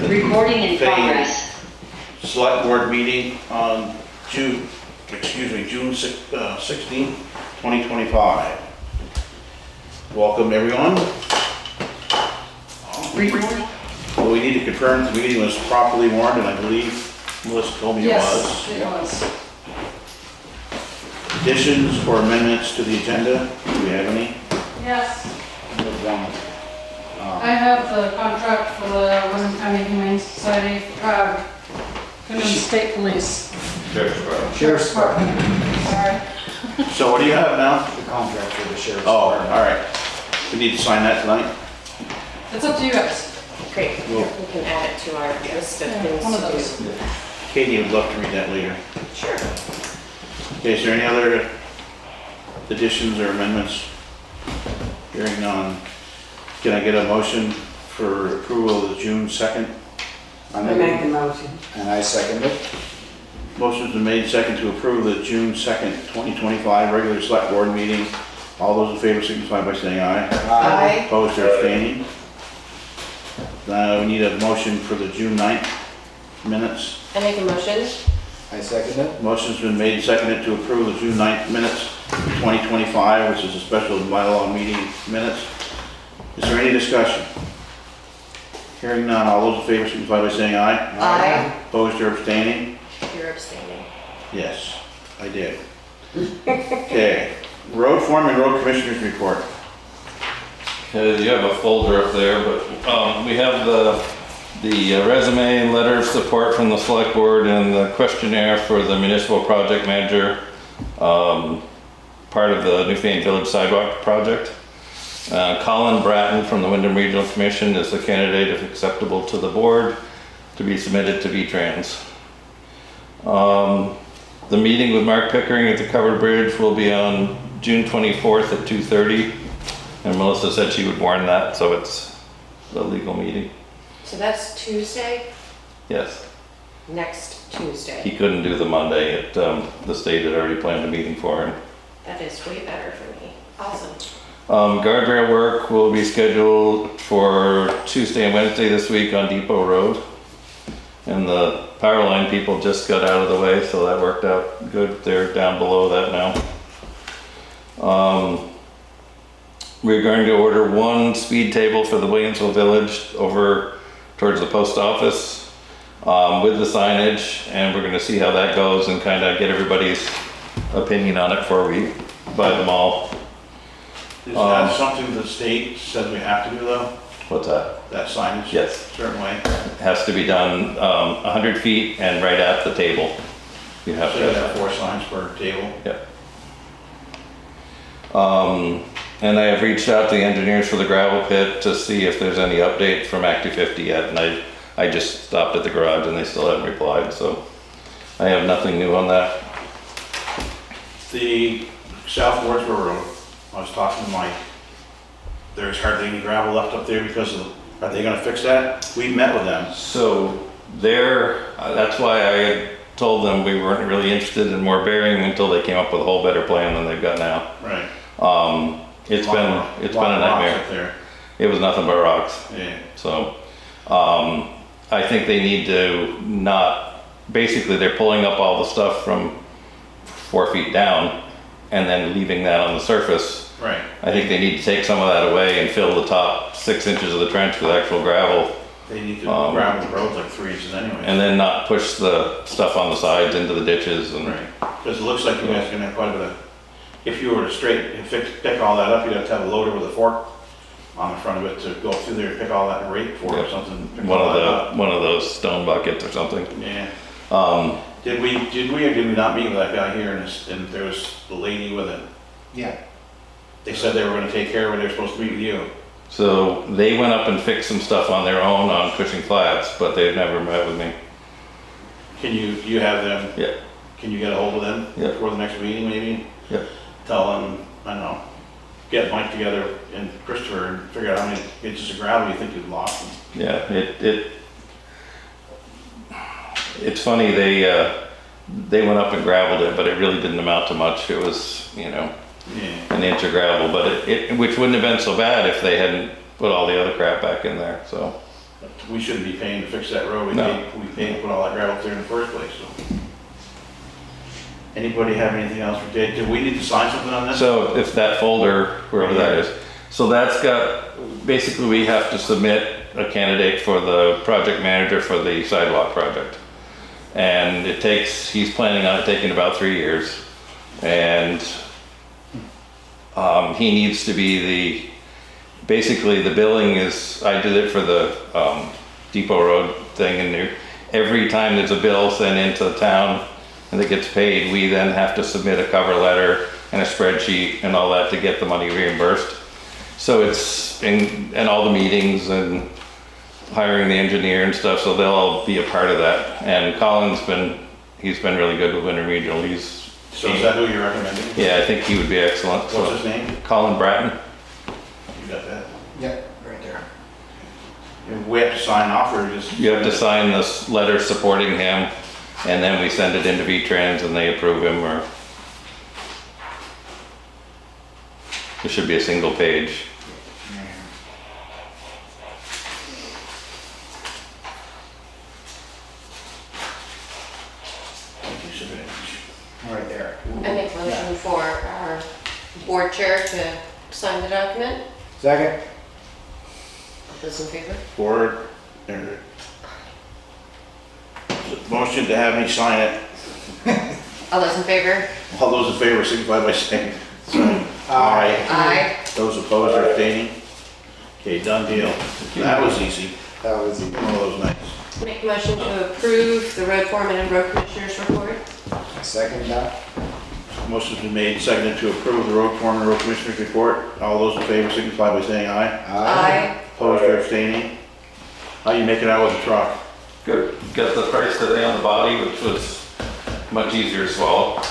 Recording in Newfane progress. Selectboard meeting on June 16th, 2025. Welcome, everyone. Recording. Well, we need to confirm the meeting was properly warned, and I believe Melissa told me it was. Yes, it was. Additions or amendments to the agenda? Do we have any? Yes. I have the contract for the Wyndham County Humane Society, Wyndham State Police. Sheriff's Department. Sorry. So what do you have now? The contract for the sheriff's Oh, department. all right. We need to sign that tonight? It's up to you guys. Great, we can add it to our list of things One of to those. do. Katie would love to read that later. Sure. Okay, is there any other additions or amendments? Hearing none. Can I get a motion for approval of the June 2nd? I Make the motion. And I second it. Motion's been made second to approve the June 2nd, 2025 regular select board meeting. All those in favor signify by saying aye. Aye. Opposed or abstaining? Now we need a motion for the June 9th minutes. I make a motion. I second it. Motion's been made and seconded to approve the June 9th minutes, 2025, which is a special bylaw meeting minutes. Is there any discussion? Hearing none, all those in favor signify by saying aye. Aye. Opposed or abstaining? You're abstaining. Yes, I did. Okay, road foreman, road commissioners report. You have a folder up there, but we have the resume and letter of support from the select board and the questionnaire for the municipal project manager, part of the Newfane Village Sidewalk project. Colin Bratton from the Wyndham Regional Commission is the candidate, if acceptable to the board, to be submitted to V-Trans. The meeting with Mark Pickering at the covered bridge will be on June 24th at 2:30. And Melissa said she would warn that, so it's a legal meeting. So that's Tuesday, Yes, next he Tuesday. couldn't do the Monday. The state had already planned a meeting for him. That is way better for me. Awesome. Guardrail work will be scheduled for Tuesday and Wednesday this week on Depot Road. And the power line people just got out of the way, so that worked out good. They're down below that now. We're going to order one speed table for the Williamsville Village over towards the post office with the signage, and we're going to see how that goes and kind of get everybody's opinion on it before we buy them all. Is that something the state says we have to do though? What's that? That signage? Yes. Certain way? It has to be done 100 feet and right at the table. You have So you to. have 4 signs per table? Yeah. And I have reached out to the engineers for the gravel pit to see if there's any update from Act 250 yet, and I just stopped at the garage and they still haven't replied, so I have nothing new on that. The South Wardsboro Road, I was talking to Mike, there's hardly any gravel left up there because of, are they gonna fix that? We met with them. So that's why I had told them we weren't really interested in more burying until they came up with a whole better plan than they've got now. Right. It's been a Lot of rocks nightmare. up there. It was nothing but rocks. Yeah. So, I think they need to basically they're pulling up all the stuff from 4 feet down and then leaving that on the surface. Right. I think they need to take some of that away and fill the top 6 inches of the trench with actual gravel, They need to gravel the roads like 3 inches anyway. and then not push the stuff on the sides into the ditches and. Right. Because it looks like you guys are gonna have quite a bit of, if you were to pick all that up, you'd have to have a loader with a fork on the front of it to go through there and pick all that rake for or Yep. something. pick One all of that up. those stone buckets or something. Yeah. Um, Did we or did we not meet with that guy here and there was the lady with it? Yeah. They said they were gonna take care of it, they were supposed to meet with you. so they went up and fixed some stuff on their own on Cushing Flats, but they've never met with me. Do you have them? Yeah. Can you get a hold of them? Yeah. Before the next meeting maybe? Yeah. Tell them, I don't know, get Mike together and Christopher and figure out how many inches of gravel you think you've lost. Yeah, it's funny, they went up and gravelled it, but it really didn't amount to much. It was, Yeah. an inch of gravel, but which wouldn't have been so bad if they hadn't put all the other crap back in there, so. We shouldn't be paying to fix that road. No. We paid to put all that gravel there in the first place, so. Anybody have anything else for Dave? Do we need to sign something on this? So if that folder, wherever that is, so that's got, basically we have to submit a candidate for the project manager for the sidewalk project. And it takes, he's planning on it taking about 3 years. And he needs to be the, basically the billing is, I did it for the Depot Road thing, and every time there's a bill sent into the town and it gets paid, we then have to submit a cover letter and a spreadsheet and all that to get the money reimbursed. So it's and all the meetings and hiring the engineer and stuff, so they'll all be a part of that. And he's been really good with Winter Regional. So is that who you're recommending? Yeah, I think he would be excellent. What's his name? Colin Bratton. You got that? Yep, right there. And we have to sign off or just? You have to sign this letter supporting him, and then we send it into V-Trans and they approve him, or there should be a single page. Thank you so much. Right there. I make a motion for our board chair to sign the document. Second? All those in favor? Board, motion to have me sign it. All those in favor? All those in favor signify by saying aye. Aye. Those opposed or abstaining? Okay, done deal. That was easy. That was easy. One of those nights. Make a motion to approve the road foreman and road commissioners report. Second that? Motion's been made, seconded to approve the road foreman and road commissioner's report. All those in favor signify by saying aye. Aye. Opposed or abstaining? How you make it out with the truck? Good. Got the price today on the body, which was much easier to swallow.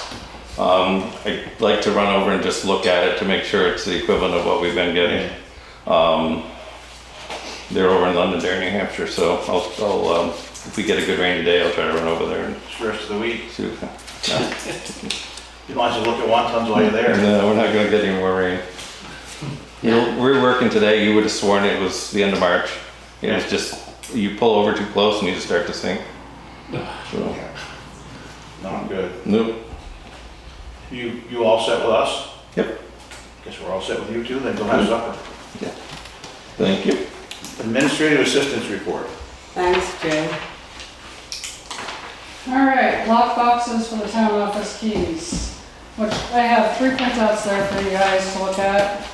I'd like to run over and just look at it to make sure it's the equivalent of what we've been getting. They're over in Londonderry, New Hampshire, so I'll if we get a good rainy day, I'll try to run over there and It's the rest of the week. see. You might as well look at one tons while you're there. No, we're not gonna get any more rain. You know, we're working today, you would have sworn it was the end of March. It was just, you pull over too close and you just start to sink. So, Not good. nope. You all set with us? Yep. Guess we're all set with you too, then go have supper. Thank you. Administrative assistance report. Thanks, Jay. All right, lock boxes for the town office keys, which I have 3 printouts there for you guys to look at.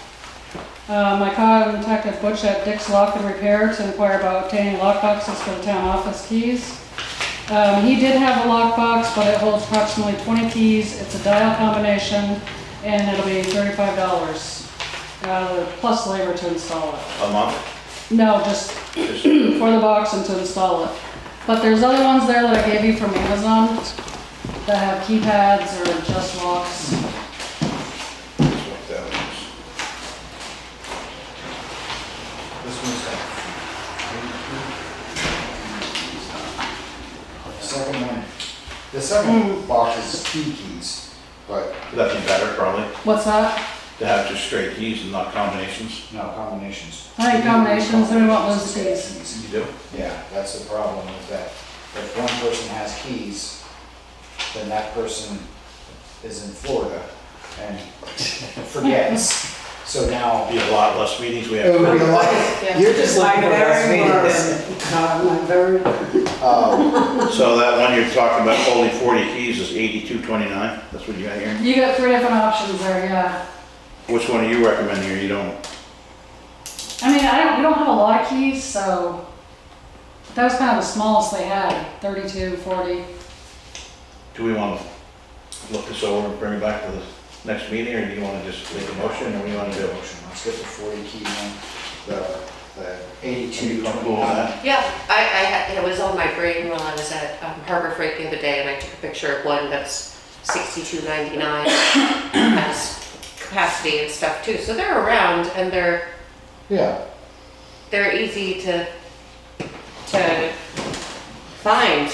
I contacted Butch at Dick's Lock and Repair to inquire about obtaining lock boxes for the town office keys. He did have a lock box, but it holds approximately 20 keys. It's a dial combination, and it'll be $35, plus labor to install it. A month? No, just Just- for the box and to install it. But there's other ones there that I gave you from Amazon that have keypads or just locks. That's what that is. This one's got. Second one. The second box is key keys, but That'd be better probably, What's that? to have just straight keys and not combinations. no combinations. I think combinations, we want those keys. You do? Yeah, that's the problem with that. If one person has keys, then that person is in Florida and forgets. So now. Be a lot less meetings we It have. would be like, Yeah. you're just looking for less meetings. So that one you're talking about, only 40 keys is 82.29, that's what you got here? You got 3 different options there, yeah. Which one are you recommending or you don't? I mean, we don't have a lot of keys, so that was kind of the smallest they had, 32, 40. Do we want to look this over and bring it back to the next meeting, or do you want to just make a motion, or what do you want to do? Let's get the 40 key one, the 82. You comfortable with that? Yeah, it was on my brain while I was at Harbor Freight the other day, and I took a picture of one that's $62.99, has capacity and stuff too. So they're around and Yeah, they're easy to find.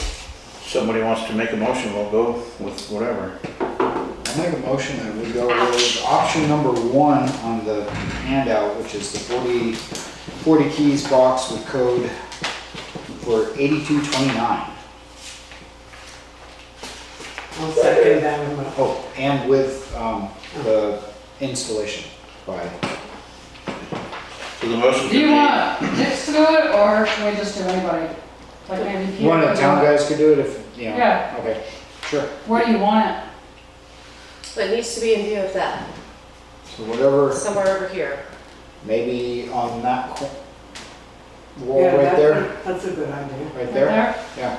Somebody wants to make a motion, we'll go with whatever. I make a motion that we go with option number 1 on the handout, which is the 40 keys box with code for $82.29. I'll second that one. Oh, and with the installation by, So the motion. Do you want Dick's to do it, or can we just do anybody? Like maybe Peter? one of the could town do it? guys could do it if, you know. Yeah. Okay, sure. Where do you want it? It needs to be in view of that, So whatever, somewhere over here. maybe on that wall Yeah, right there, That's a good idea. right Right there. Yeah.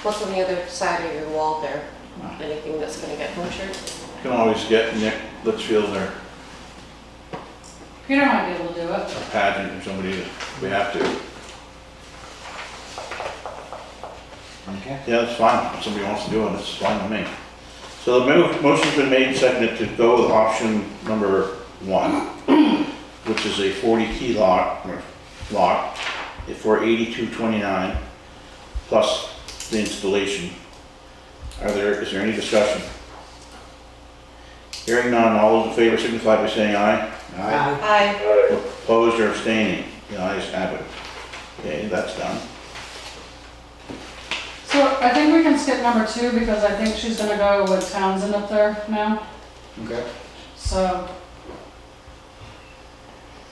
What's on the other side of your wall there? Anything that's gonna get punctured? You can always get Nick Litchfield or Peter might be able to do it. a pageant or somebody if we have to. Okay. Yeah, that's fine. If somebody wants to do it, that's fine with me. So the motion's been made and seconded to go with option number 1, which is a 40 key lock for $82.29 plus the installation. Is there any discussion? Hearing none, all those in favor signify by saying aye. Aye. Aye. Opposed or abstaining? The ayes have it. Okay, that's done. So I think we can skip number 2 because I think she's gonna go with Townsend up there now. Okay. So,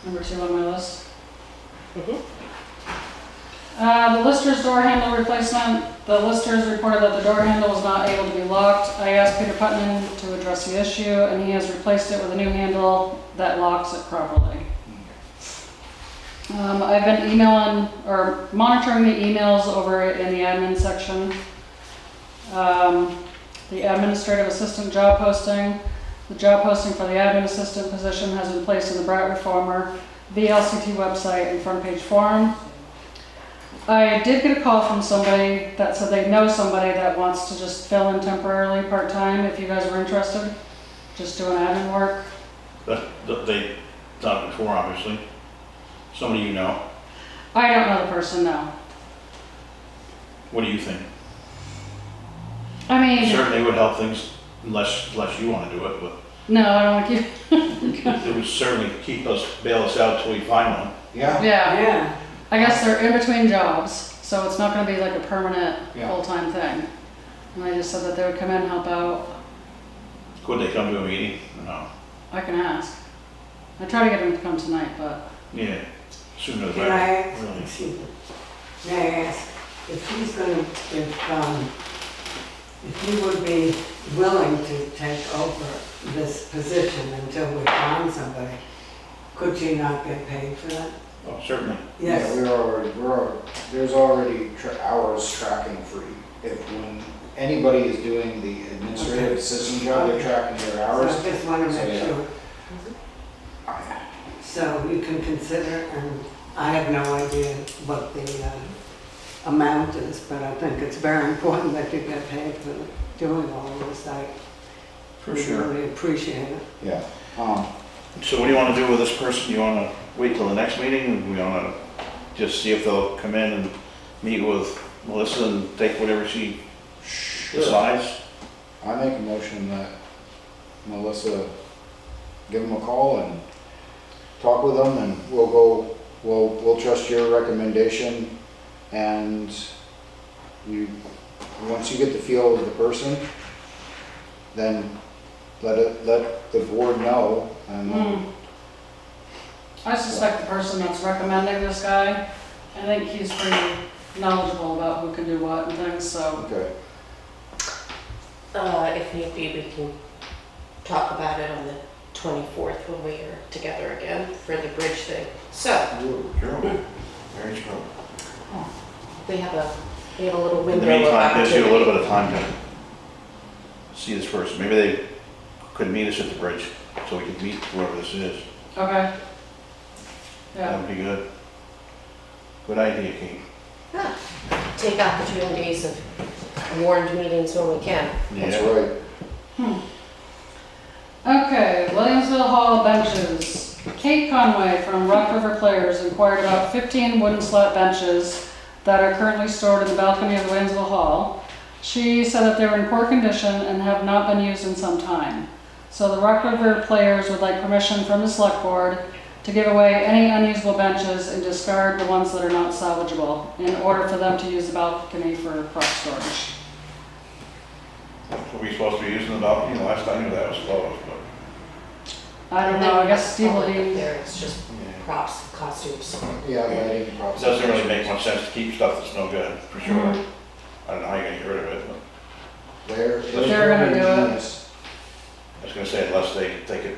number 2 on my list. The lister's door handle replacement. The listers reported that the door handle was not able to be locked. I asked Peter Putnam to address the issue, and he has replaced it with a new handle that locks it properly. I've been monitoring the emails over in the admin section. The administrative assistant job posting. The job posting for the admin assistant position has been placed in the Brat Reformer, VLCT website, and front page forum. I did get a call from somebody that said they know somebody that wants to just fill in temporarily part-time, if you guys were interested, just doing admin work. They done it before, obviously. Somebody you know. I don't know the person, no. What do you think? I mean, Certainly would help things unless you want to do it, but no, I don't want to keep, it would certainly bail us out till we find one. Yeah. yeah. Yeah, I guess they're in between jobs, so it's not gonna be like a permanent, Yeah. full-time thing. And I just said that they would come in and help out. Could they come to a meeting? No. I can ask. I tried to get them to come tonight, but Yeah, sooner the can better. I ask, Really. excuse me, may I ask, if he's gonna, if he would be willing to take over this position until we find somebody, could she not get paid for that? Oh, certainly. Yes. Yeah, there's already hours tracking for, when anybody is doing the administrative assistant job, they're tracking their So hours. I just wanna So, make yeah. sure. So you can consider, and I have no idea what the amount is, but I think it's very important that you get paid for doing all of this. I For sure. really appreciate it. Yeah. So what do you want to do with this person? You want to wait till the next meeting? And we want to just see if they'll come in and meet with Melissa and take whatever she decides? I make a motion that Melissa give them a call and talk with them, and we'll trust your recommendation, and once you get the feel of the person, then let the board know, and I suspect the person that's recommending this guy, I think he's pretty knowledgeable about who can do what and things, so. okay. If need be, we can talk about it on the 24th when we are together again for the bridge thing. So, Ooh, true. Very true. we have a little In the window of meantime, gives you a little opportunity. bit of time to see this person. Maybe they could meet us at the bridge, so we could meet whoever this is. Okay. That Yeah, would be good. Good idea, Kate. Take opportunities of warned meetings when we can. That's Yeah. right. okay, Williamsville Hall benches. Kate Conway from Rock River Players inquired about 15 wooden slat benches that are currently stored in the balcony of the Williamsville Hall. She said that they were in poor condition and have not been used in some time. So the Rock River Players would like permission from the select board to give away any unusable benches and discard the ones that are not salvageable in order for them to use the balcony for crop storage. Were we supposed to be using the balcony? The last time I knew that was closed, but. I don't know, I guess Steve will be, There, it's just props, costumes. Yeah, lighting, props. It doesn't really make much sense to keep stuff that's no good, for sure. Mhm. I don't know how you're gonna get rid of it, but They're gonna do it. ingenious. I was gonna say unless they could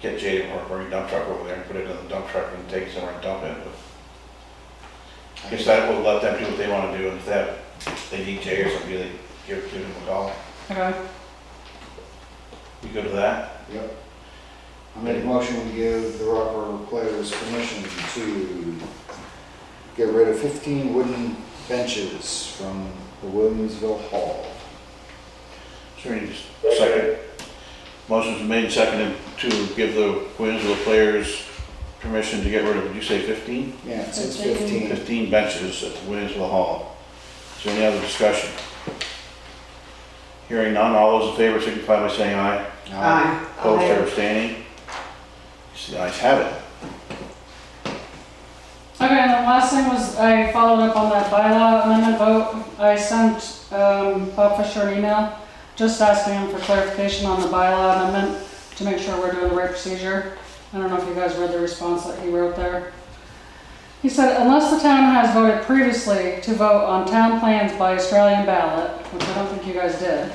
get Jay or bring a dump truck over there and put it in the dump truck and take it somewhere and dump it, but I guess that will let them do what they wanna do, and if they need Jay or something, they give them a call. okay. You good with that? Yep. I make a motion to give the Rocker players permission to get rid of 15 wooden benches from the Williamsville Hall. Is there any second? Motion's been made and seconded to give the Williamsville players permission to get rid of, did you say 15? Yeah, it says 15. 15. 15 benches at the Williamsville Hall. Is there any other discussion? Hearing none, all those in favor signify by saying aye. Aye. Opposed or abstaining? The ayes have it. Okay, and the last thing was, I followed up on that bylaw amendment vote. I sent Bob Fisher an email, just asking him for clarification on the bylaw amendment to make sure we're doing the right procedure. I don't know if you guys read the response that he wrote there. He said, unless the town has voted previously to vote on town plans by Australian ballot, which I don't think you guys did,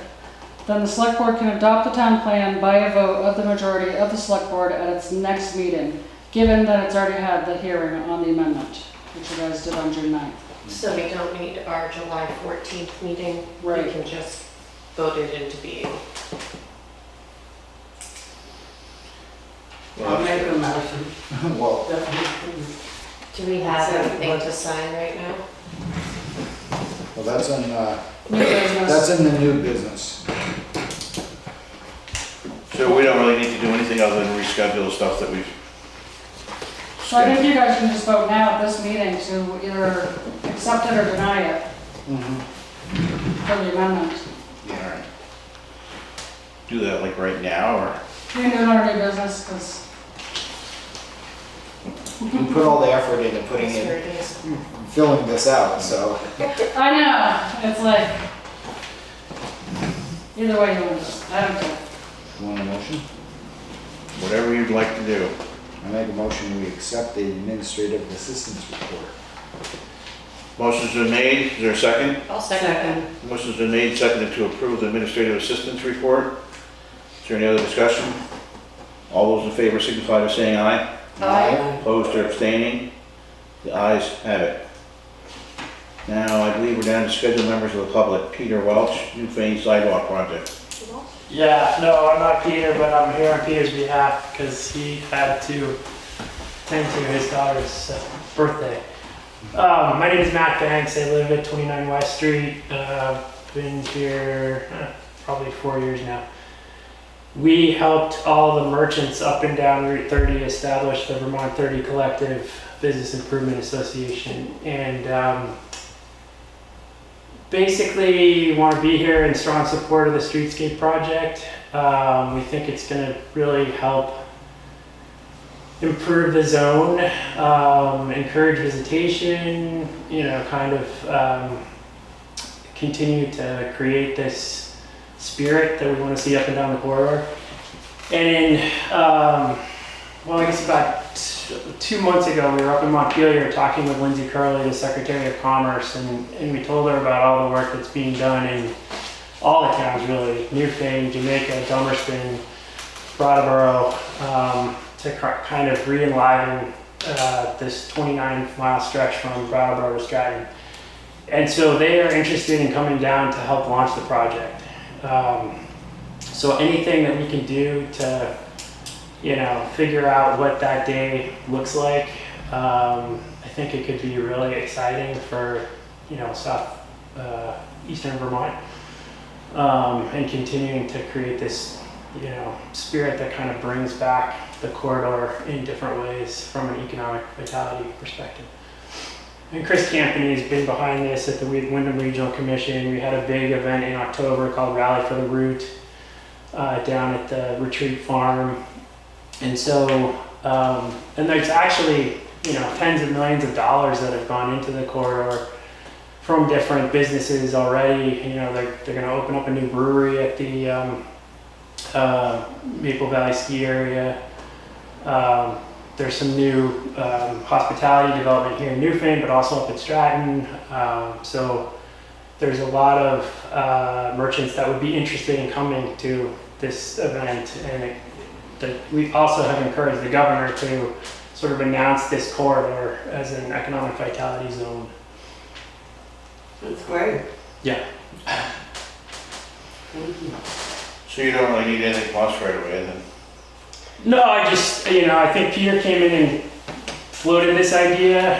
then the select board can adopt the town plan by a vote of the majority of the select board at its next meeting, given that it's already had the hearing on the amendment, which you guys did on June 9th. So we don't need our July 14th meeting. Right. We can just vote it into being. I'll make a motion. Well, Do we have anything to sign right now? well, that's in, New business. that's in the new business. So we don't really need to do anything other than reschedule the stuff that we've So I think you guys can just vote now at this meeting to either accept it or deny it for the amendment. Yeah, all right. do that like right now, or? You can do it under new business, because You put all the effort into putting Here in, it is. filling this out, so. I know, it's like, either way you want to do it, I don't care. Want a motion? Whatever you'd like to do. I make a motion, we accept the administrative assistance report. Motion's been made, is there a second? I'll second that. Motion's been made, seconded to approve the administrative assistance report. Is there any other discussion? All those in favor signify by saying aye. Aye. Opposed or abstaining? The ayes have it. Now, I believe we're down to scheduled members of the public. Peter Welch, Newfane Sidewalk Project. Yeah, no, I'm not Peter, but I'm here on Peter's behalf because he had to attend to his daughter's birthday. My name is Matt Banks. I live at 29 West Street. Been here probably 4 years now. We helped all the merchants up and down Route 30 establish the Vermont 30 Collective Business Improvement Association. And basically want to be here in strong support of the streetscape project. We think it's going to really help improve the zone, encourage visitation, you know, kind of continue to create this spirit that we want to see up and down the corridor. And well, I guess about 2 months ago, we were up in Montpelier talking with Lindsay Curley, the Secretary of Commerce, and we told her about all the work that's being done in all the towns, really, Newfane, Jamaica, Dummerston, Brattleboro, to kind of re-enliven this 29-mile stretch from Brattleboro to Stratton. And so they are interested in coming down to help launch the project. So anything that we can do to, you know, figure out what that day looks like, I think it could be really exciting for, you know, eastern Vermont, and continuing to create this, you know, spirit that kind of brings back the corridor in different ways from an economic vitality perspective. And Chris Campany has been behind this at the Wyndham Regional Commission. We had a big event in October called Rally for the Route down at the Retreat Farm. And so And there's actually, tens of millions of dollars that have gone into the corridor from different businesses already. They're gonna open up a new brewery at the Maple Valley ski area. There's some new hospitality development here in Newfane, but also up at Stratton. So there's a lot of merchants that would be interested in coming to this event, and we also have encouraged the governor to sort of announce this corridor as an economic vitality zone. That's great. Yeah. Thank you. So you don't really need anything from us right away then? No, I just, I think Peter came in and floated this idea.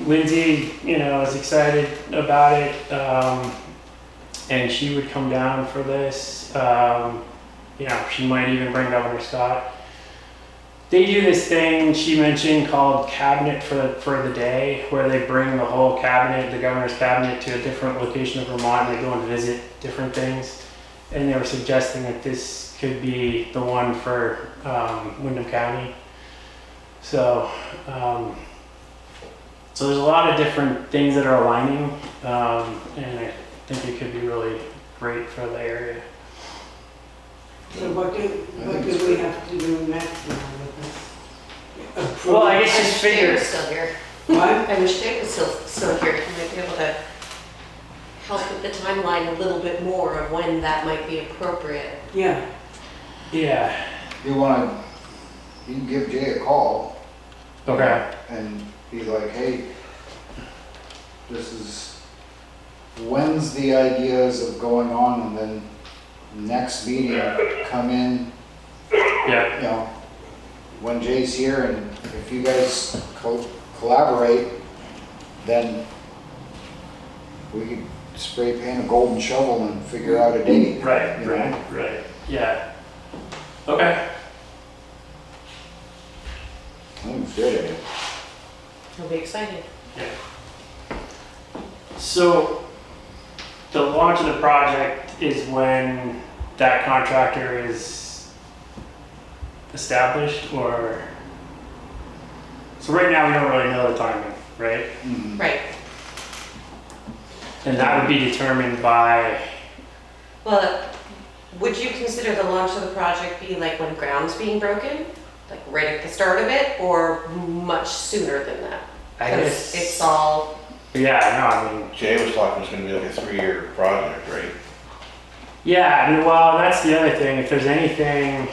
Lindsay, is excited about it. And she would come down for this. She might even bring Governor Scott. They do this thing she mentioned called Cabinet for the Day, where they bring the whole cabinet, the governor's cabinet, to a different location of Vermont, and they go and visit different things. And they were suggesting that this could be the one for Windham County. So there's a lot of different things that are aligning, and I think it could be really great for the area. So what do we have to do next now with this? Approve? Well, I guess I just wish Dave figure. was still here. What? I wish Dave was still here. He might be able to help with the timeline a little bit more of when that might be appropriate. Yeah, Yeah. You can give Jay a call. Okay. And be like, hey, when's the ideas of going on, and then next meeting, come in, Yeah. when Jay's here, and if you guys collaborate, then we could spray paint a golden shovel and figure out a date. Right. you know? Right. Yeah. Okay. I think it's a great idea. He'll be excited. So the launch of the project is when that contractor is established, or so right now we don't really know the timing, right? Mhm. Right. And that would be determined by, Well, would you consider the launch of the project be like when ground's being broken? Like right at the start of it, or much sooner than that? I Because guess. it's all, Jay was talking it's gonna be like a 3-year project, right? Well, that's the other thing. If there's anything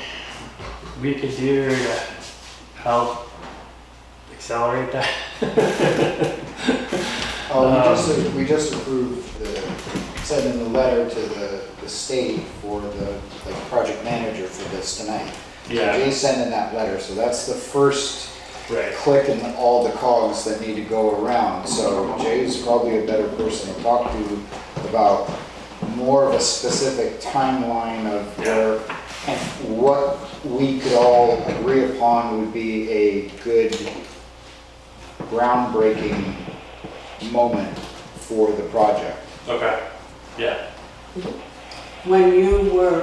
we could do to help accelerate that. We just approved sending the letter to the state for the project manager for this tonight. Yeah, Jay's sending that letter, so that's the first right. click in all the cogs that need to go around. So Jay's probably a better person to talk to about more of a specific timeline of where, and what we could all agree upon would be a good groundbreaking moment for the project. Okay. Yeah. when you were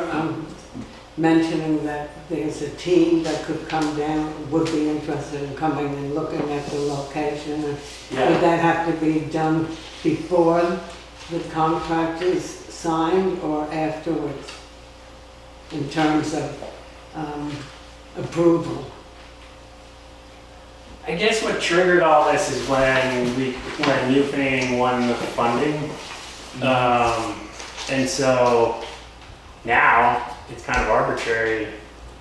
mentioning that there's a team that could come down, would be interested in coming and looking at the location, would that have to be done before the contract is signed or afterwards, in terms of approval? I guess what triggered all this is when Newfane won the funding. And so now it's kind of arbitrary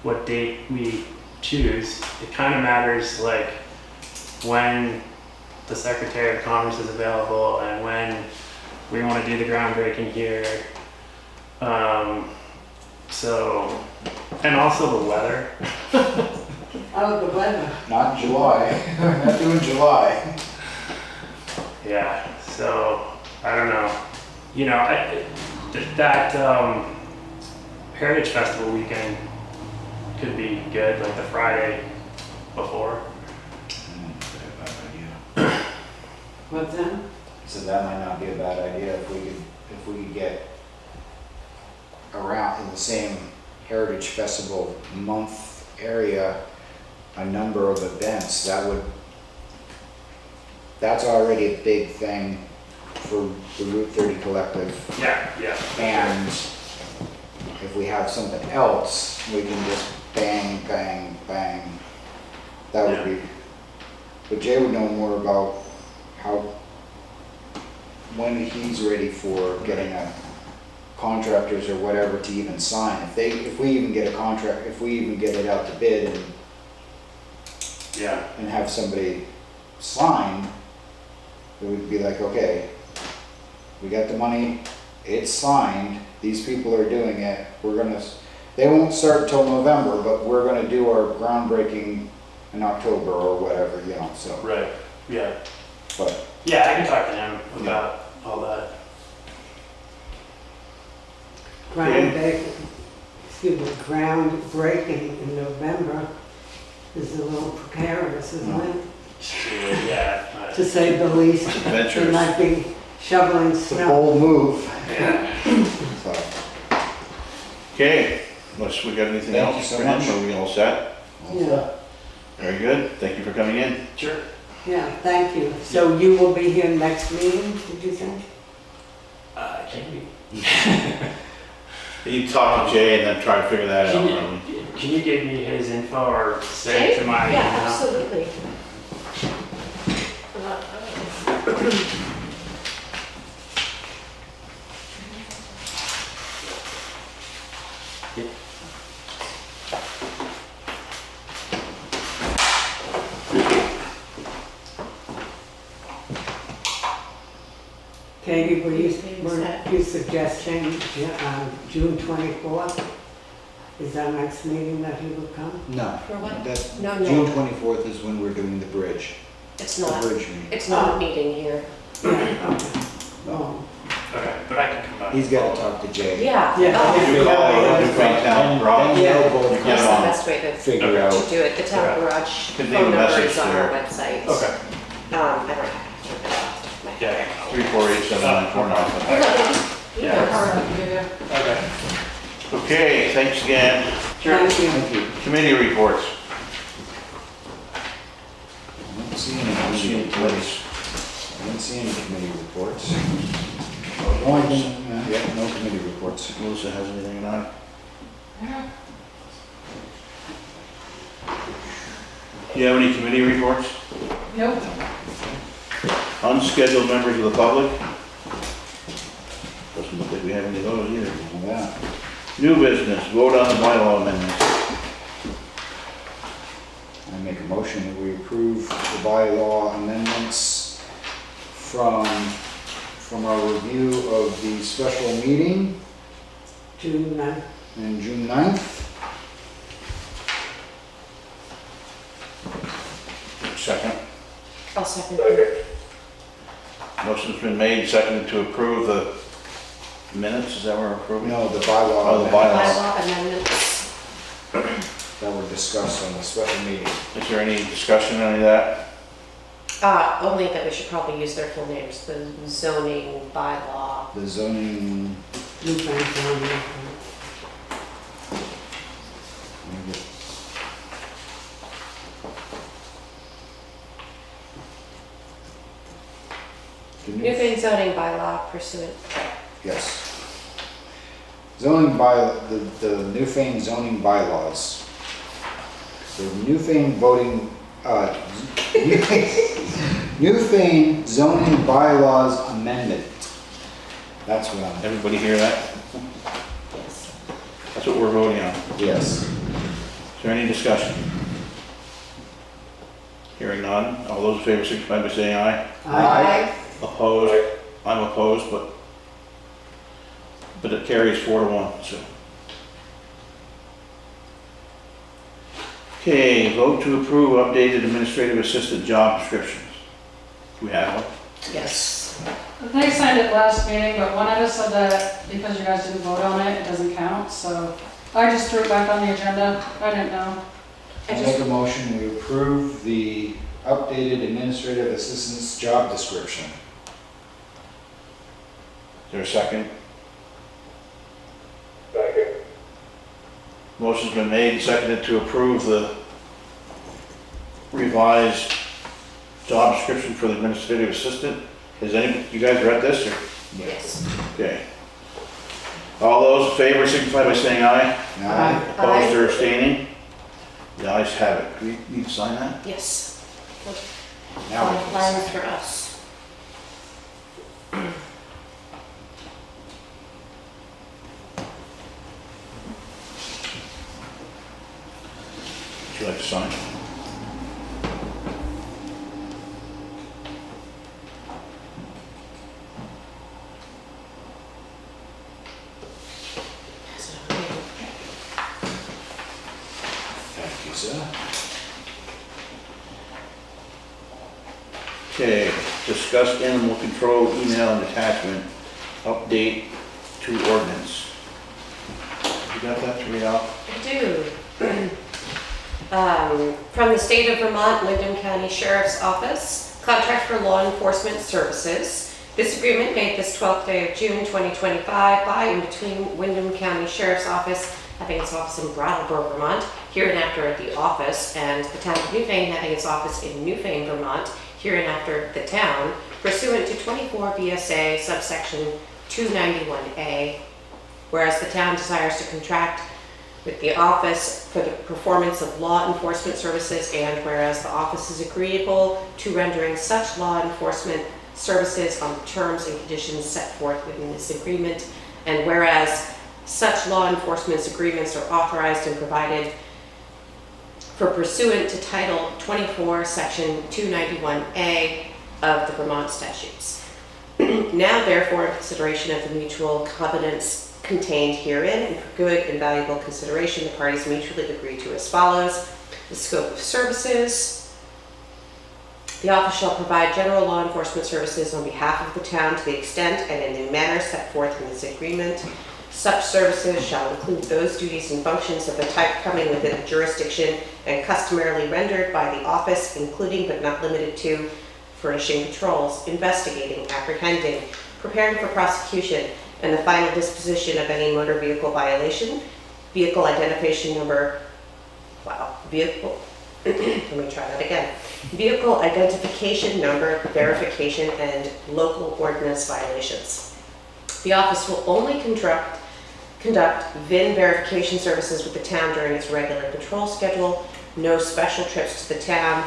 what date we choose. It kind of matters like when the Secretary of Commerce is available and when we want to do the groundbreaking here. And also the weather. Oh, the weather. Not July, not doing July. Yeah, so I don't know. That Heritage Festival weekend could be good, like the Friday before. What's that? So that might not be a bad idea if we could get around in the same Heritage Festival month area, a number of events, that's already a big thing for the Route 30 Collective. Yeah, yeah. And if we have something else, we can just bang, bang, bang. That would be, but Jay would know more about when he's ready for getting a contractors or whatever to even sign. If we even get a contract, if we even get it out to bid and have somebody sign, it would be like, okay, we got the money, it's signed, these people are doing it, they won't start till November, but we're gonna do our groundbreaking in October or whatever, so. Right, yeah. But, Yeah, I can talk to him about all that. Groundbreaking in November is a little precarious, isn't it? Yeah. To say the least. Adventurous. They might be shoveling it's a snow. bold move, Yeah. so. Okay, unless we got anything Thank you else, so Fran, much. are we all set? Yeah, Very good, thank you for coming in. Sure. yeah, thank you. So you will be here next meeting, did you think? Can we? You talk to Jay and then try to figure that out. really. Can you give me his info or send it Jay? to my Yeah, email? absolutely. Katie, were you suggesting June 24th? Is our next meeting that he would come? No. For what? That, No, June no, 24th is when we're doing the bridge. it's The not, bridge meeting. it's not a meeting here. Yeah, okay. Oh, Okay, but I can come out. He's gotta talk to Jay. Yeah. Yeah. Oh, You call it Newfane Town Garage. Then Yeah. they'll both You get That's it the on. best way to figure out. do it. The town Okay. garage Could leave phone a number message is on our there. website. Okay. I don't have it off the top of my head. Yeah. 348-7949. Yeah. Hard enough to give you. Okay. Okay, thanks again. thank you. Thank you. Committee reports. I don't see any I don't see any committee reports. I don't see any committee reports. Only thing, yeah, no committee reports. Melissa has anything on it? Do you have any committee reports? Nope. Unscheduled members of the public? Doesn't look like we have any of those either. All that. New business, vote on the bylaw amendments. I make a motion that we approve the bylaw amendments from our review of the special meeting June 9th. on June 9th. Second. I'll second. Motion's been made, seconded to approve the minutes, is that what we're approving? No, the bylaw Oh, the amendments Bylaw amendments. that were discussed on the special meeting. Is there any discussion on any of that? Only that we should probably use their full names, the zoning bylaw. The zoning, Newfane zoning. Newfane zoning bylaw pursuant. yes. Zoning the Newfane zoning bylaws. The Newfane voting, Newfane zoning bylaws amendment. That's what I'm, Everybody hear that? Yes. That's what we're voting on. yes. Is there any discussion? Hearing none, all those in favor signify by saying aye. Aye. Opposed? I'm opposed, but it carries 4-1, so. Okay, vote to approve updated administrative assistant job descriptions. Do we have one? Yes. They signed it last meeting, but one of us said that because you guys didn't vote on it, it doesn't count, so I just threw it back on the agenda. I didn't know. I I just, make a motion, we approve the updated administrative assistant's job description. Is there a second? Second. Motion's been made and seconded to approve the revised job description for the administrative assistant. Has you guys read this or? Yes. Okay. All those in favor signify by saying aye. Aye. Opposed or abstaining? The ayes have it. Do we need to sign that? Yes. Now we can Lines sign. for us. Would you like to sign? Thank you, sir. Okay, discuss animal control email and attachment, update to ordinance. You got that to read out? I do. From the state of Vermont, Wyndham County Sheriff's Office, contract for law enforcement services. This agreement made this 12th day of June 2025 by and between Wyndham County Sheriff's Office, having its office in Brattleboro, Vermont, hereinafter at the office, and the town of Newfane having its office in Newfane, Vermont, hereinafter the town, pursuant to 24 VSA subsection 291A, whereas the town desires to contract with the office for the performance of law enforcement services, and whereas the office is agreeable to rendering such law enforcement services on the terms and conditions set forth within this agreement, and whereas such law enforcement agreements are authorized and provided for pursuant to Title 24, Section 291A of the Vermont statutes. Now, therefore, in consideration of the mutual covenants contained herein, and for good and valuable consideration, the parties mutually agree to as follows. The scope of services. The office shall provide general law enforcement services on behalf of the town to the extent and in the manner set forth in this agreement. Such services shall include those duties and functions of the type coming within the jurisdiction and customarily rendered by the office, including but not limited to furnishing patrols, investigating, apprehending, preparing for prosecution, and the final disposition of any motor vehicle violation, vehicle identification number, vehicle identification number verification, and local ordinance violations. The office will only conduct VIN verification services with the town during its regular patrol schedule. No special trips to the town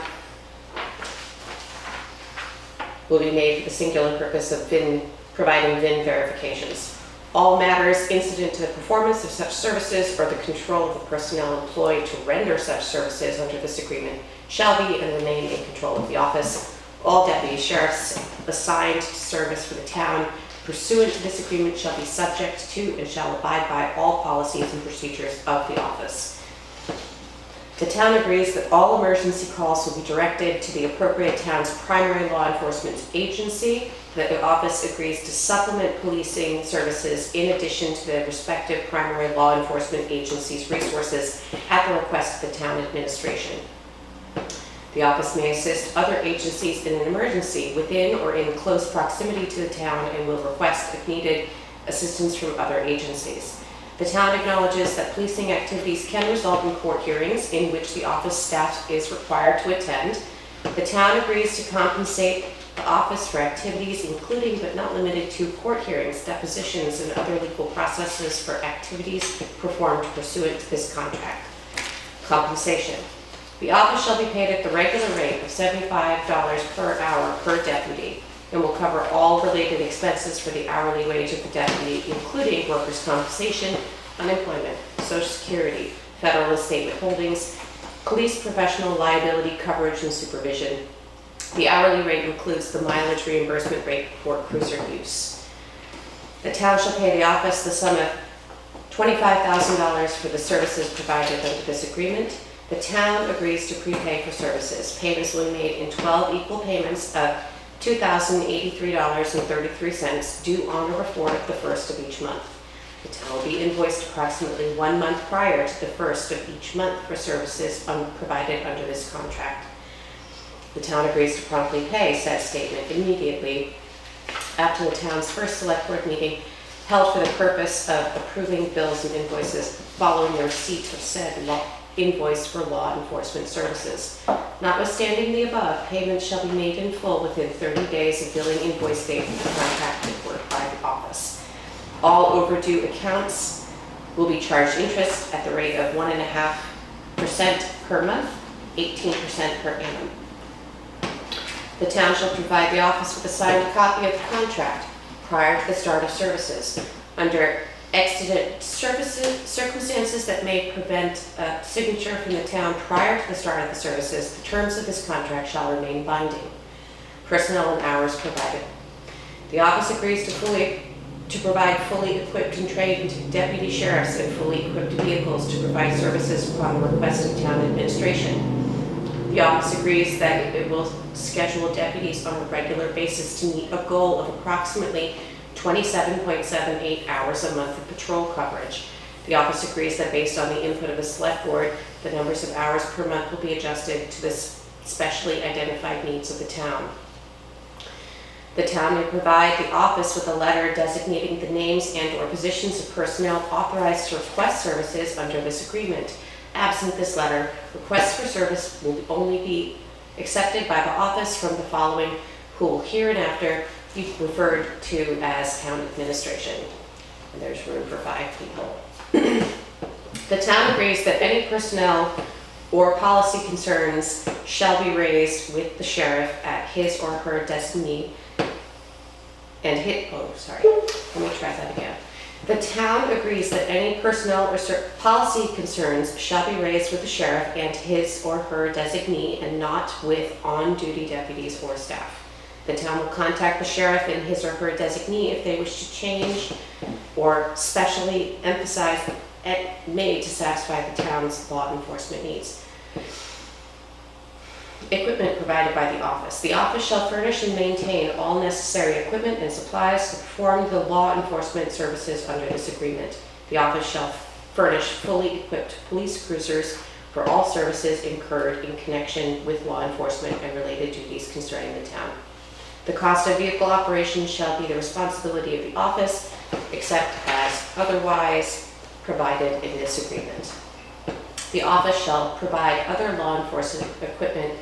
will be made for the singular purpose of providing VIN verifications. All matters incident to the performance of such services or the control of the personnel employed to render such services under this agreement shall be and remain in control of the office. All deputy sheriffs assigned to service for the town pursuant to this agreement shall be subject to and shall abide by all policies and procedures of the office. The town agrees that all emergency calls will be directed to the appropriate town's primary law enforcement agency, that the office agrees to supplement policing services in addition to the respective primary law enforcement agency's resources at the request of the town administration. The office may assist other agencies in an emergency within or in close proximity to the town and will request, if needed, assistance from other agencies. The town acknowledges that policing activities can result in court hearings in which the office staff is required to attend. The town agrees to compensate the office for activities including but not limited to court hearings, depositions, and other legal processes for activities performed pursuant to this contract. Compensation. The office shall be paid at the regular rate of $75 per hour per deputy and will cover all related expenses for the hourly wage of the deputy, including workers' compensation, unemployment, Social Security, federal estate withholdings, police professional liability coverage and supervision. The hourly rate includes the mileage reimbursement rate for cruiser use. The town shall pay the office the sum of $25,000 for the services provided under this agreement. The town agrees to prepay for services. Payments will be made in 12 equal payments of $2,083.33 due on or before the first of each month. The town will be invoiced approximately 1 month prior to the first of each month for services provided under this contract. The town agrees to promptly pay said statement immediately after the town's first select board meeting held for the purpose of approving bills and invoices following the receipt of said invoice for law enforcement services. Notwithstanding the above, payments shall be made in full within 30 days of billing invoice date for the contracted work by the office. All overdue accounts will be charged interest at the rate of 1.5% per month, 18% per annum. The town shall provide the office with a signed copy of the contract prior to the start of services. Under exigent circumstances that may prevent a signature from the town prior to the start of the services, the terms of this contract shall remain binding. Personnel and hours provided. The office agrees to provide fully equipped and trained deputy sheriffs and fully equipped vehicles to provide services upon the request of town administration. The office agrees that it will schedule deputies on a regular basis to meet a goal of approximately 27.78 hours a month of patrol coverage. The office agrees that based on the input of the select board, the numbers of hours per month will be adjusted to the specially identified needs of the town. The town may provide the office with a letter designating the names and/or positions of personnel authorized to request services under this agreement. Absent this letter, requests for service will only be accepted by the office from the following, who will hereinafter be referred to as town administration. And there's room for 5 people. The town agrees that any personnel or policy concerns shall be raised with the sheriff at his or her designee and let me try that again. The town agrees that any personnel or policy concerns shall be raised with the sheriff and his or her designee and not with on-duty deputies or staff. The town will contact the sheriff and his or her designee if they wish to change or specially emphasize made to satisfy the town's law enforcement needs. Equipment provided by the office. The office shall furnish and maintain all necessary equipment and supplies to perform the law enforcement services under this agreement. The office shall furnish fully equipped police cruisers for all services incurred in connection with law enforcement and related duties concerning the town. The cost of vehicle operation shall be the responsibility of the office, except as otherwise provided in this agreement. The office shall provide other law enforcement equipment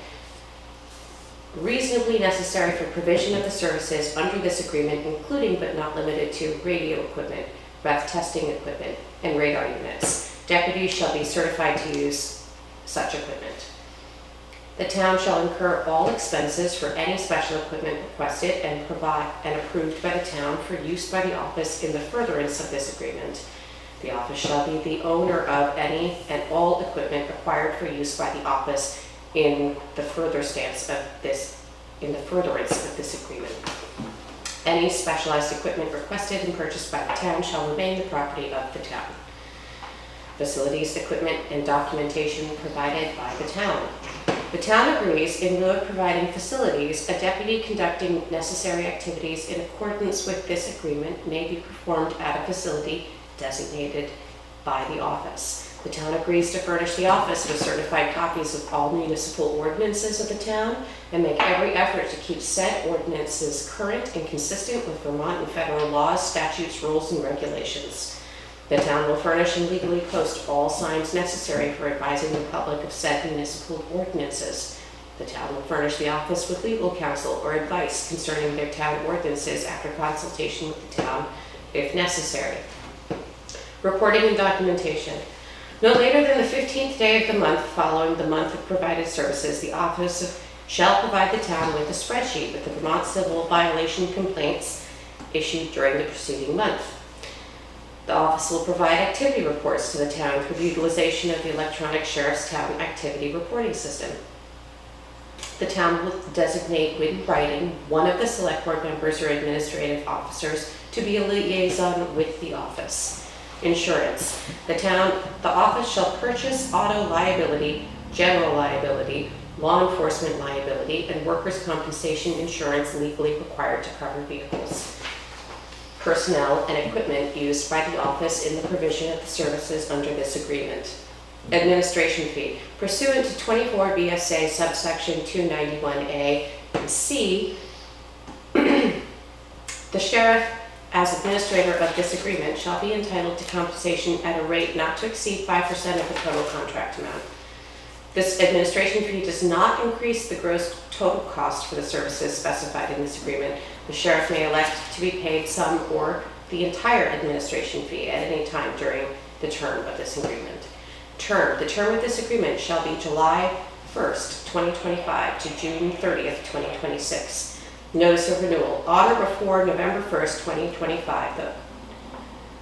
reasonably necessary for provision of the services under this agreement, including but not limited to radio equipment, breath testing equipment, and radar units. Deputies shall be certified to use such equipment. The town shall incur all expenses for any special equipment requested and approved by the town for use by the office in the furtherance of this agreement. The office shall be the owner of any and all equipment required for use by the office in the furtherance of this agreement. Any specialized equipment requested and purchased by the town shall remain the property of the town. Facilities, equipment, and documentation provided by the town. The town agrees, in lieu of providing facilities, a deputy conducting necessary activities in accordance with this agreement may be performed at a facility designated by the office. The town agrees to furnish the office with certified copies of all municipal ordinances of the town and make every effort to keep said ordinances current and consistent with Vermont and federal laws, statutes, rules, and regulations. The town will furnish and legally post all signs necessary for advising the public of said municipal ordinances. The town will furnish the office with legal counsel or advice concerning their town ordinances after consultation with the town, if necessary. Reporting and documentation. No later than the 15th day of the month following the month of provided services, the office shall provide the town with a spreadsheet with the Vermont civil violation complaints issued during the preceding month. The office will provide activity reports to the town through the utilization of the electronic sheriff's town activity reporting system. The town will designate in writing one of the select board members or administrative officers to be a liaison with the office. Insurance. The office shall purchase auto liability, general liability, law enforcement liability, and workers' compensation insurance legally required to cover vehicles, personnel, and equipment used by the office in the provision of the services under this agreement. Administration fee. Pursuant to 24 BSA subsection 291A and C, the sheriff, as administrator of this agreement, shall be entitled to compensation at a rate not to exceed 5% of the total contract amount. This administration fee does not increase the gross total cost for the services specified in this agreement. The sheriff may elect to be paid some or the entire administration fee at any time during the term of this agreement. The term of this agreement shall be July 1st, 2025 to June 30th, 2026. Notice of renewal on or before November 1st, 2025. The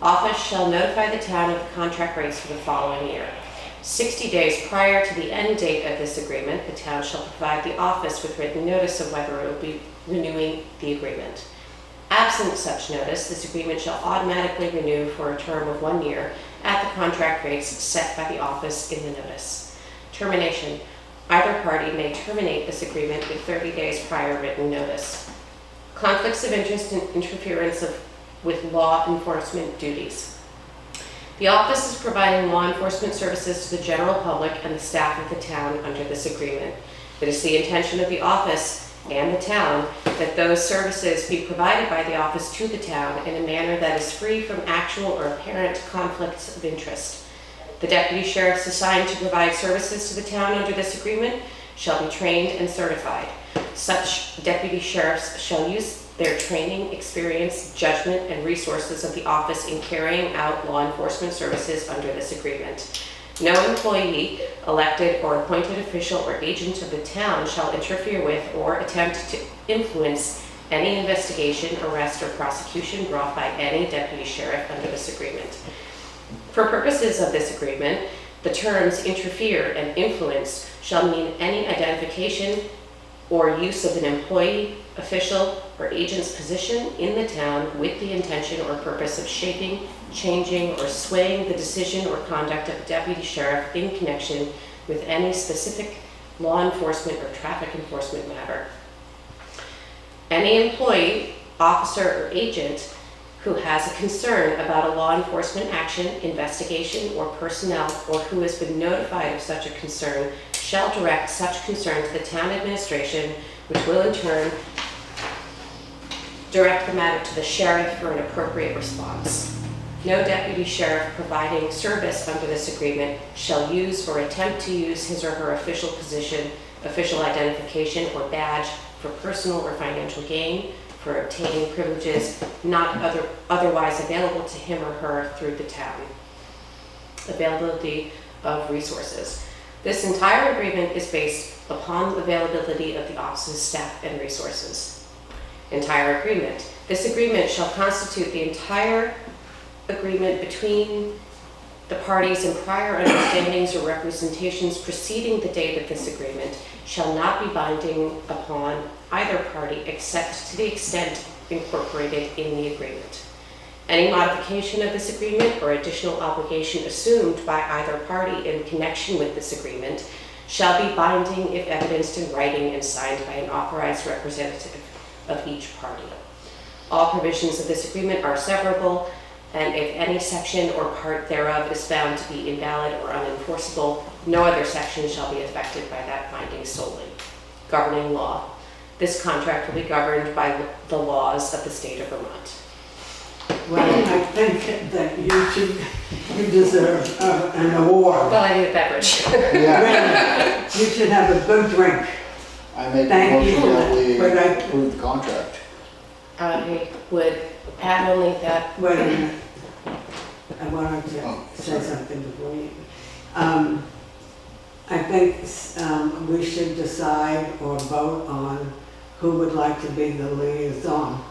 office shall notify the town of the contract rates for the following year. 60 days prior to the end date of this agreement, the town shall provide the office with written notice of whether it will be renewing the agreement. Absent such notice, this agreement shall automatically renew for a term of 1 year at the contract rates set by the office in the notice. Termination. Either party may terminate this agreement with 30 days prior written notice. Conflicts of interest and interference with law enforcement duties. The office is providing law enforcement services to the general public and the staff of the town under this agreement. It is the intention of the office and the town that those services be provided by the office to the town in a manner that is free from actual or apparent conflicts of interest. The deputy sheriffs assigned to provide services to the town under this agreement shall be trained and certified. Such deputy sheriffs shall use their training, experience, judgment, and resources of the office in carrying out law enforcement services under this agreement. No employee, elected or appointed official or agent of the town shall interfere with or attempt to influence any investigation, arrest, or prosecution brought by any deputy sheriff under this agreement. For purposes of this agreement, the terms interfere and influence shall mean any identification or use of an employee, official, or agent's position in the town with the intention or purpose of shaping, changing, or swaying the decision or conduct of a deputy sheriff in connection with any specific law enforcement or traffic enforcement matter. Any employee, officer, or agent who has a concern about a law enforcement action, investigation, or personnel, or who has been notified of such a concern, shall direct such concern to the town administration, which will in turn direct the matter to the sheriff for an appropriate response. No deputy sheriff providing service under this agreement shall use or attempt to use his or her official position, official identification, or badge for personal or financial gain, for obtaining privileges not otherwise available to him or her through the town. Availability of resources. This entire agreement is based upon the availability of the office's staff and resources. Entire agreement. This agreement shall constitute the entire agreement between the parties, and prior understandings or representations preceding the date of this agreement shall not be binding upon either party except to the extent incorporated in the agreement. Any modification of this agreement or additional obligation assumed by either party in connection with this agreement shall be binding if evidenced in writing and signed by an authorized representative of each party. All provisions of this agreement are severable, and if any section or part thereof is found to be invalid or unenforceable, no other section shall be affected by that binding solely. Governing law. This contract will be governed by the laws of the state of Vermont. Well, I think that you deserve an award. Well, I need a beverage. Yeah, You should have a good drink. I make a Thank you. motion that we But I- approve the contract. I would add only that Wait a minute. I wanted to Oh, say something before you. I think we should decide or vote on who would like to be the liaison.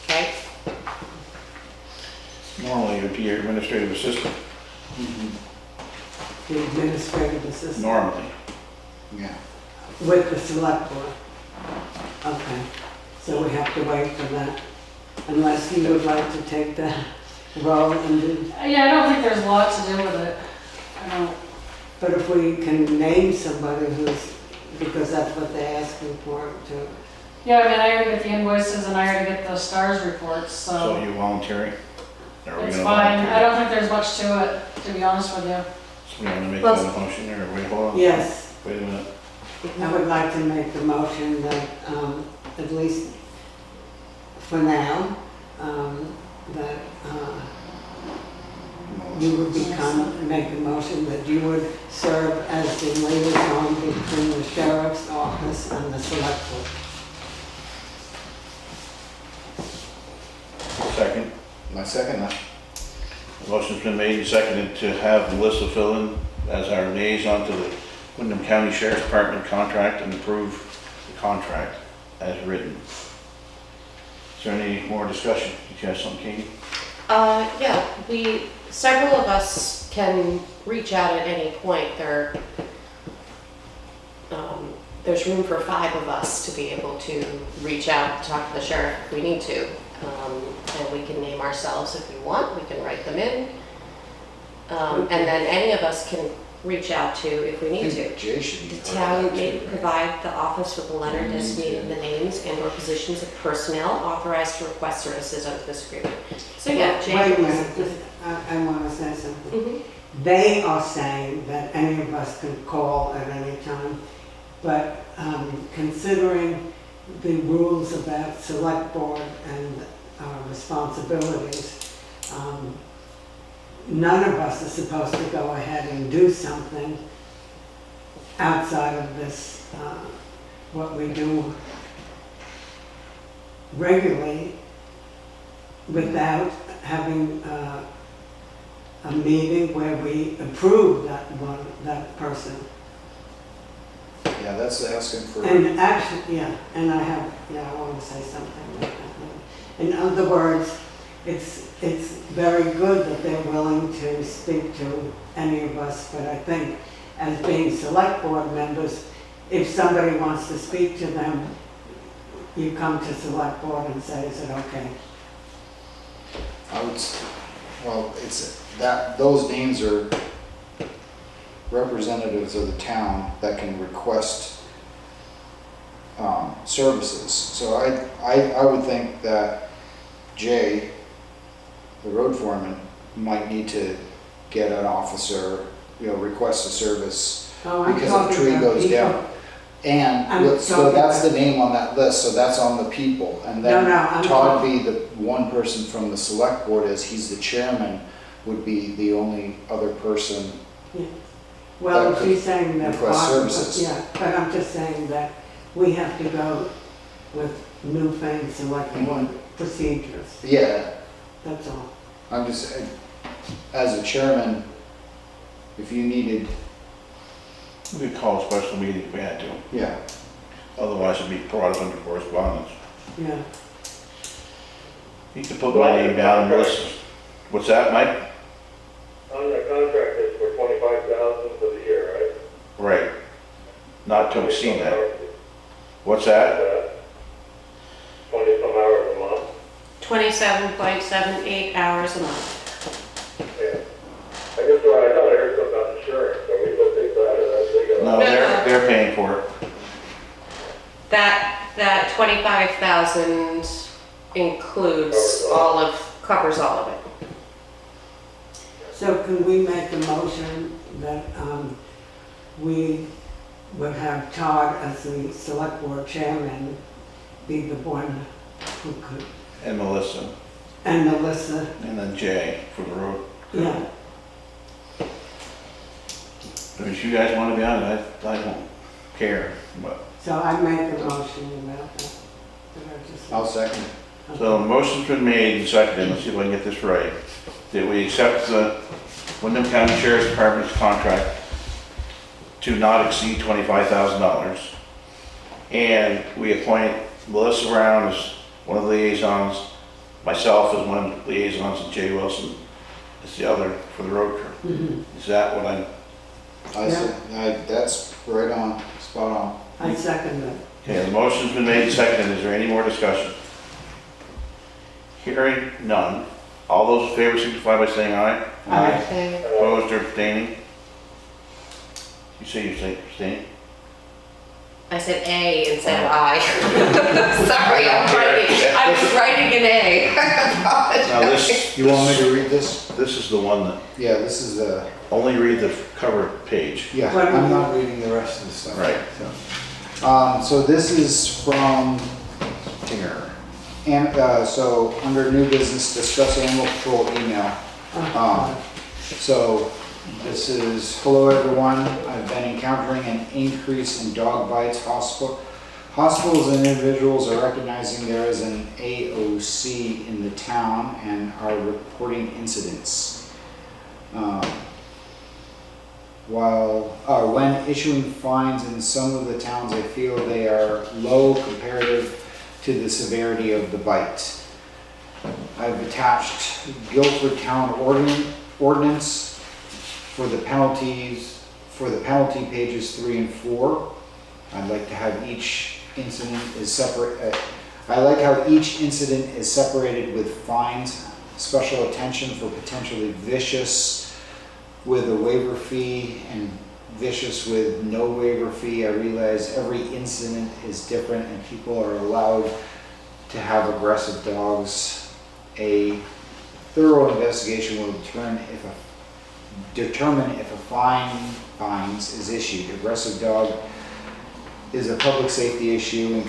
okay? Normally, it would be your administrative assistant, The administrative assistant normally. Yeah. with the select board. Okay, so we have to wait for that, unless you would like to take the role and do, Yeah, I don't think there's a lot to do with it. I don't, but if we can name somebody who's, because that's what they're asking for to. yeah, I mean, I already get the invoices and I already get the stars reports, So so you volunteering? Or are we it's gonna fine. volunteer? I don't think there's much to it, to be honest with you. So we want to make Well- that a motion, or wait, hold on? Yes, Wait a minute. I would like to make the motion that, at least for now, that you would make a motion that you would serve as the liaison between the sheriff's office and the select board. Second. I second that. Motion's been made and seconded to have Melissa fill in as our liaison to the Wyndham County Sheriff's Department contract and approve the contract as written. Is there any more discussion? Did you have something, Katie? Yeah, several of us can reach out at any point. There's room for 5 of us to be able to reach out, talk to the sheriff if we need to. And we can name ourselves if we want, we can write them in. And then any of us can reach out to if we need to. Jay should be The part of town that may too, right? provide the office with a letter Mm, designating yeah. the names and or positions of personnel authorized to request services under this agreement. So yeah, Jay. Wait a minute, I want to say something. Mhm. They are saying that any of us can call at any time, but considering the rules about select board and responsibilities, none of us is supposed to go ahead and do something outside of this, what we do regularly without having a meeting where we approve that person. Yeah, that's asking for. And actually, I want to say something like that. In other words, it's very good that they're willing to speak to any of us, but I think as being select board members, if somebody wants to speak to them, you come to select board and say, is it okay? It's that, those names are representatives of the town that can request services. So I would think that Jay, the road foreman, might need to get an officer, request a service because if a tree goes down. And so that's the name on that list, so that's on the people. And then Todd be the one person from the select board, as he's the chairman, would be the only other person. Yeah. Well, that she's saying that. request services. Yeah, but I'm just saying that we have to go with Newfane Selectboard procedures, Yeah, that's all. I'm just, as a chairman, if you needed, We could call a special meeting if we had to. yeah, Otherwise it'd be brought up under correspondence. Yeah. You could put my name down, Melissa. What's that, Mike? On the contract, it's for 25,000 for the year, right? Right. Not to exceed that. What's that? 20 some hours a month. 27.78 hours a month. Yeah. I guess what I thought I heard something about insurance, so we will take that as they go. No, they're paying for it. That 25,000 includes covers all of it. So can we make a motion that we would have Todd as the select board chairman be the one who could, And Melissa. and Melissa, And then Jay for the road. yeah. If you guys want to be on it, I don't care, but. So I make a motion about that. I'll second. So the motion's been made and seconded, let's see if I can get this right. That we accept the Wyndham County Sheriff's Department's contract to not exceed $25,000. And we appoint Melissa Brown as one of the liaisons, myself as one of the liaisons, and Jay Wilson as the other for the road crew. Mhm. Is that what I'm, That's right on, spot on. I second that. okay, the motion's been made and seconded, is there any more discussion? Hearing none. All those in favor signify by saying aye. Okay. Opposed or abstaining? You say you say abstain? I said A instead of I. Sorry, I was writing an A. Now this, You want me to read this? this is the one that, Yeah, this is the, only read the cover page. yeah, What- I'm not reading the rest of the stuff. Right. So this is from, Here. and, so under new business, discuss animal control email. So this is, hello everyone, I've been encountering an increase in dog bites. Hospitals and individuals are recognizing there is an AOC in the town and are reporting incidents. When issuing fines in some of the towns, I feel they are low comparative to the severity of the bite. I've attached Guilford Town ordinance for the penalty pages 3 and 4. I'd like to have each incident is separate. I like how each incident is separated with fines, special attention for potentially vicious with a waiver fee and vicious with no waiver fee. I realize every incident is different and people are allowed to have aggressive dogs. A thorough investigation will determine if a fines is issued. Aggressive dog is a public safety issue and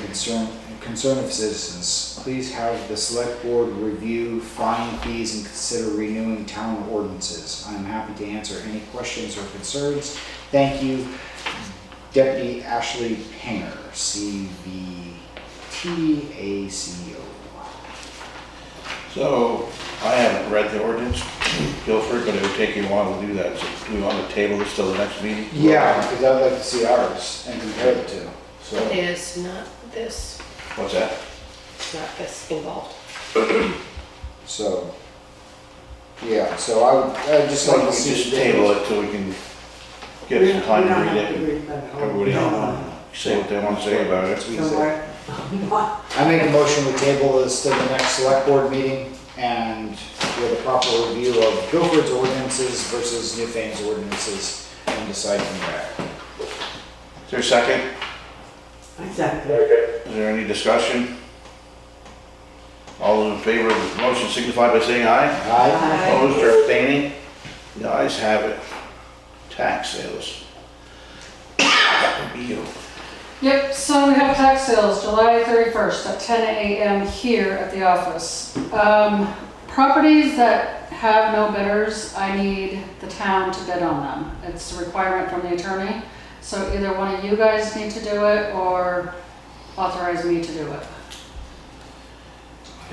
concern of citizens. Please have the select board review fine fees and consider renewing town ordinances. I'm happy to answer any questions or concerns. Thank you, Deputy Ashley Panger, CVTACO. So, I haven't read the ordinance, Guilford, but it would take you a while to do that. So do we want to table this till the next meeting? Yeah, because I'd like to see ours and compare the two. So, It is not this, What's that? it's not this involved. so I'd just like We to see. just table it till we can get some time to read it. Everybody else say what they want to say about it. So what? I make a motion to table this to the next select board meeting and with a proper review of Guilford's ordinances versus Newfane's ordinances and decide from there. Is there a second? I second. Okay. Is there any discussion? All those in favor of the motion signify by saying aye. Aye. Opposed or abstaining? The ayes have it. Tax sales. That would be you. Yep, so we have tax sales, July 31st at 10 a.m. here at the office. Properties that have no bidders, I need the town to bid on them. It's a requirement from the attorney. So either one of you guys need to do it or authorize me to do it.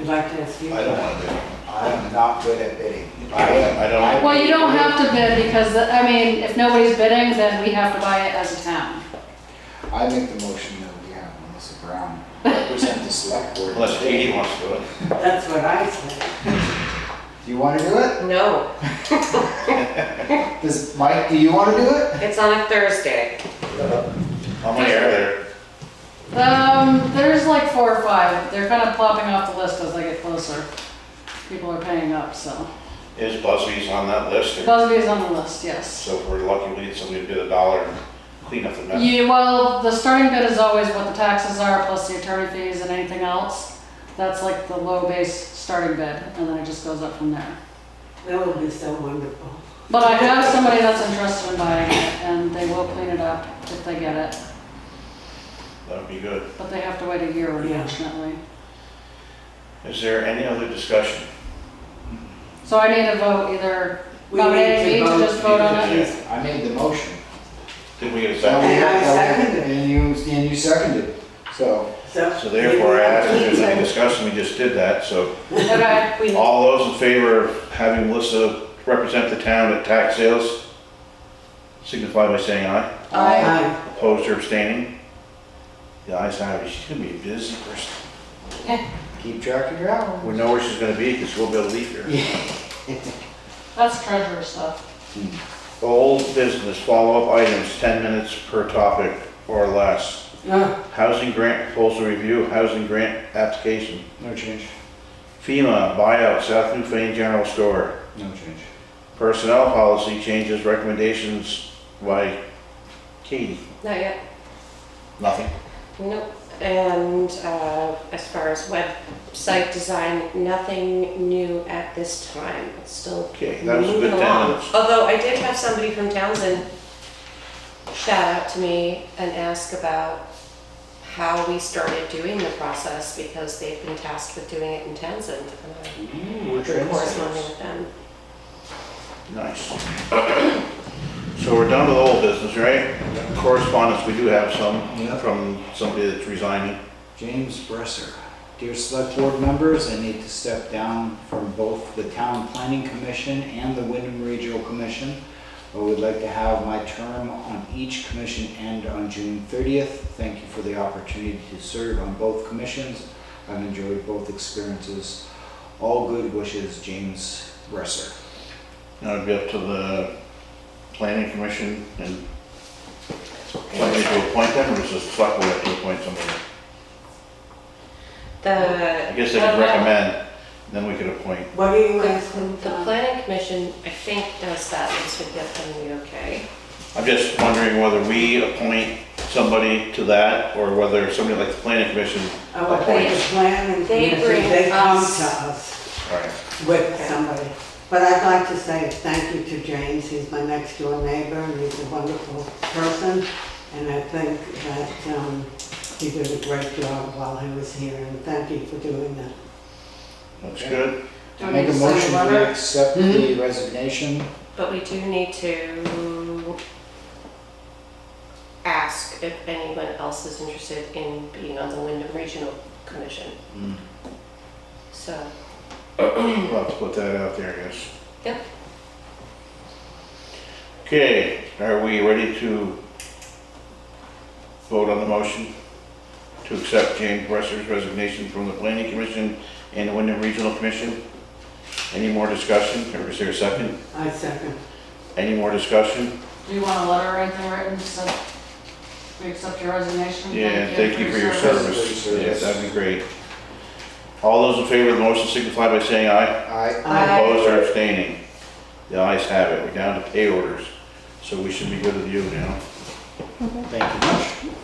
I'd like to ask you. I don't want to do it. I'm not good at bidding. I don't. Well, you don't have to bid because, I mean, if nobody's bidding, then we have to buy it as a town. I make the motion that we have Melissa Brown represent the select board. Unless Katie wants to do it. That's what I said. Do you want to do it? No, Mike, do you want to do it? it's on a Thursday. How many are there? There's like 4 or 5. They're kind of plopping off the list as they get closer. People are paying up, so. Is Busby's on that list? Or- Busby is on the list, yes. So if we're lucky, we need somebody to bid $1 and clean up the mess. Yeah, well, the starting bid is always what the taxes are plus the attorney fees and anything else. That's like the low base starting bid, and then it just goes up from there. That would be so wonderful. But I have somebody that's interested in buying it, and they will clean it up if they get it. That would be good. But they have to wait a year, unfortunately. Is there any other discussion? So I need a vote, either We nominate need me to to vote. just vote on it. I made the motion. Did we get a And second? I seconded. And you seconded. So, So therefore, I asked if there's any discussion, we just did that, so Okay, all those in favor of having Melissa represent the town at tax sales, signify by saying aye. Aye. Opposed or abstaining? The ayes have it. She's gonna be a busy person. keep track of your hours. We know where she's gonna be, because we'll be able to leave here. that's treasurer stuff. Old business, follow-up items, 10 minutes per topic or less. Housing grant proposal review, housing grant application. No change. FEMA buyout, South Newfane General Store. No change. Personnel policy changes, recommendations by Katie. Not yet. Nothing. Nope. And as far as website design, nothing new at this time. It's still Okay, that was a moving good 10 along. minutes. Although I did have somebody from Townsend shout out to me and ask about how we started doing the process because they've been tasked with doing it in Townsend. And I've been corresponding with them. Nice. So we're done with old business, right? Correspondence, we do have some Yeah. from somebody that's resigning. James Bresser. Dear Select Board members, I need to step down from both the Town Planning Commission and the Wyndham Regional Commission. I would like to have my term on each commission end on June 30th. Thank you for the opportunity to serve on both commissions. I've enjoyed both experiences. All good wishes, James Bresser. Now it'd be up to the planning commission and somebody to appoint them, or does the select board have to appoint somebody? I guess they could recommend, then we could appoint. What are you asking? The planning commission, I think, does that once we get them the okay. I'm just wondering whether we appoint somebody to that, or whether somebody like the planning commission Oh, I think the appoints. planning They commission, bring they come to us- us All right. with Okay. somebody. But I'd like to say thank you to James, he's my next door neighbor, and he's a wonderful person. And I think that he did a great job while he was here, and thank you for doing that. That's Okay. good. Do we Make a need to send motion to letter? accept the resignation. But we do need to ask if anyone else is interested in being on the Wyndham Regional Commission. Mm. So, We'll have to put that out there, I guess. Yep. Okay, are we ready to vote on the motion to accept James Bresser's resignation from the planning commission and the Wyndham Regional Commission? Any more discussion, or is there a second? I second. Any more discussion? Do you want a letter or anything written, so we accept your resignation? Yeah, thank you for your service. service. Service. Yeah, that'd be great. All those in favor of the motion signify by saying aye. Aye. Aye. Opposed or abstaining? The ayes have it. We're down to pay orders, so we should be good with you now. Thank you much.